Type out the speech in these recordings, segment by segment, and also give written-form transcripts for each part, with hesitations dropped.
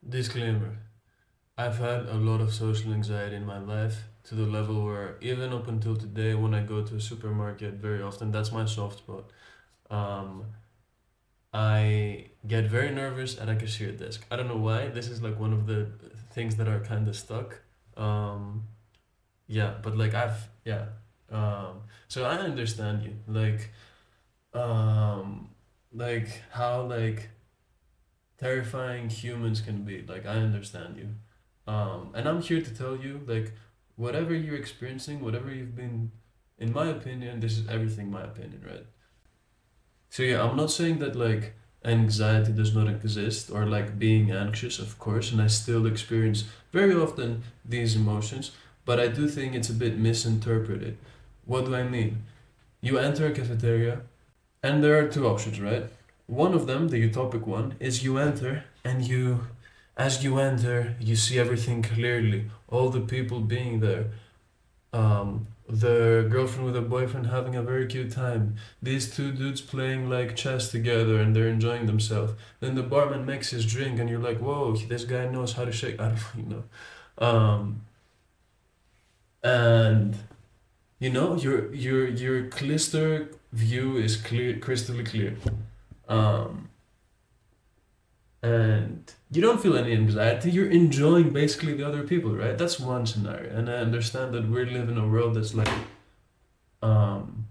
Disclaimer: I've had a lot of social anxiety in my life to the level where, even up until today, when I go to a supermarket, very often that's my soft spot. Um, I get very nervous at a cashier desk. I don't know why. This is like one of the things that are kind of stuck. Um, yeah, but like yeah. So I understand you. Um, like how terrifying humans can be. Like I understand you. And I'm here to tell you, like, whatever you're experiencing, whatever you've been, in my opinion, this is everything my opinion, right? So yeah, I'm not saying that like anxiety does not exist or like being anxious, of course, and I still experience very often these emotions, but I do think it's a bit misinterpreted. What do I mean? You enter a cafeteria, and there are two options, right? One of them, the utopic one, is you enter and as you enter, you see everything clearly. All the people being there. The girlfriend with a boyfriend having a very cute time. These two dudes playing like chess together and they're enjoying themselves. Then the barman makes his drink and you're like, whoa, this guy knows how to shake. I don't Um, and your cluster view is clear, crystal clear. Um, and you don't feel any anxiety. You're enjoying basically the other people, right? That's one scenario. And I understand that we live in a world that's like, um,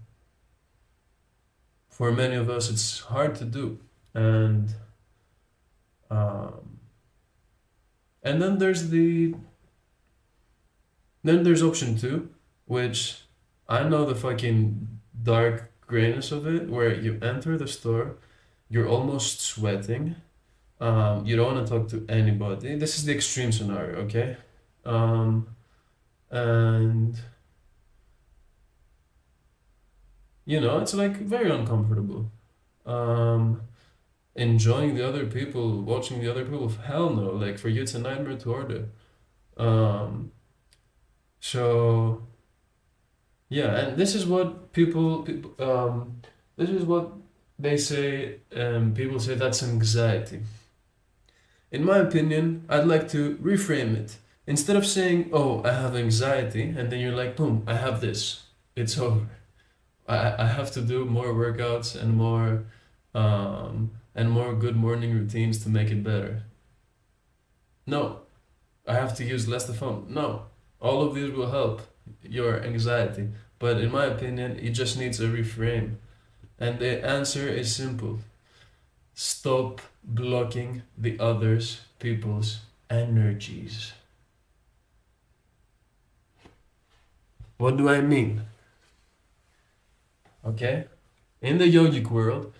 for many of us, it's hard to do. And um, and then there's option two, which I know the fucking dark grayness of it, where you enter the store, you're almost sweating. You don't want to talk to anybody. This is the extreme scenario, okay? Um, and it's like very uncomfortable. Um, Enjoying the other people, watching the other people, hell no. Like for you, it's a nightmare to order. Um, so yeah, and this is what they say. People say that's anxiety. In my opinion, I'd like to reframe it. Instead of saying, "Oh, I have anxiety," and then you're like, "Boom, I have this. It's over. I have to do more workouts and more good morning routines to make it better." No, I have to use less the phone. No, all of these will help your anxiety. But in my opinion, it just needs a reframe. And the answer is simple: stop blocking the others people's energies. What do I mean? Okay? In the yogic world,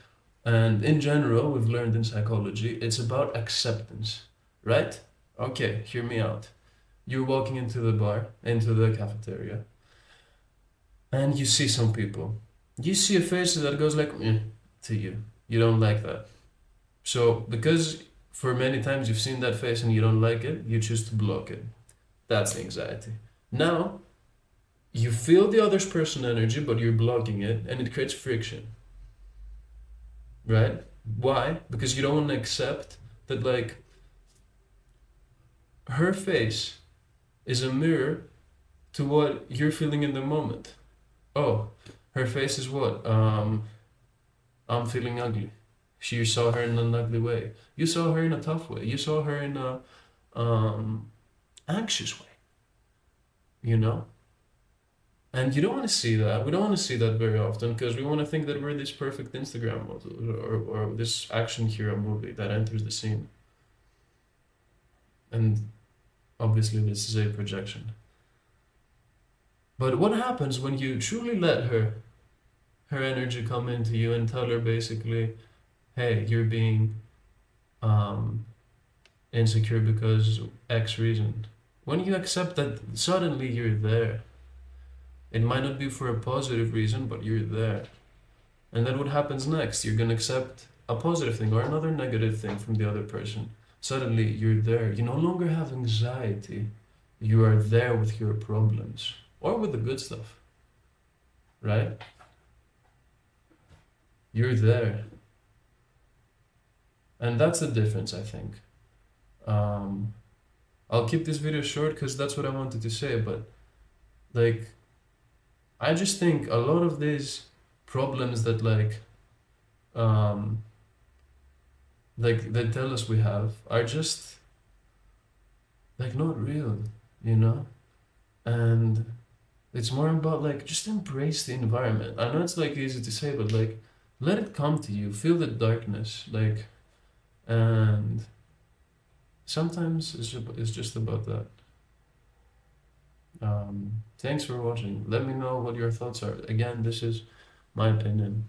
and in general, we've learned in psychology, it's about acceptance, right? Okay, hear me out. You're walking into the bar, into the cafeteria, and you see some people. You see a face that goes like to you. You don't like that. So because for many times you've seen that face and you don't like it, you choose to block it. That's anxiety. Now you feel the other person's energy, but you're blocking it, and it creates friction, right? Why? Because you don't want to accept that like her face is a mirror to what you're feeling in the moment. Oh, her face is what? I'm feeling ugly. You saw her in an ugly way. You saw her in a tough way. You saw her in a um, anxious way, you know? And you don't want to see that. We don't want to see that very often because we want to think that we're this perfect Instagram model or this action hero movie that enters the scene. And obviously, this is a projection. But what happens when you truly let her energy come into you and tell her basically, hey, you're being um, insecure because X reason. When you accept that, suddenly you're there. It might not be for a positive reason, but you're there. And then what happens next? You're gonna accept a positive thing or another negative thing from the other person. Suddenly you're there. You no longer have anxiety. You are there with your problems or with the good stuff, right? You're there. And that's the difference, I think. Um, I'll keep this video short because that's what I wanted to say, but like, I just think a lot of these problems that um, like they tell us we have are just like not real, you know? And it's more about like just embrace the environment. I know it's like easy to say, but like let it come to you. Feel the darkness, like, and sometimes it's just about that. Thanks for watching. Let me know what your thoughts are. Again, this is my opinion.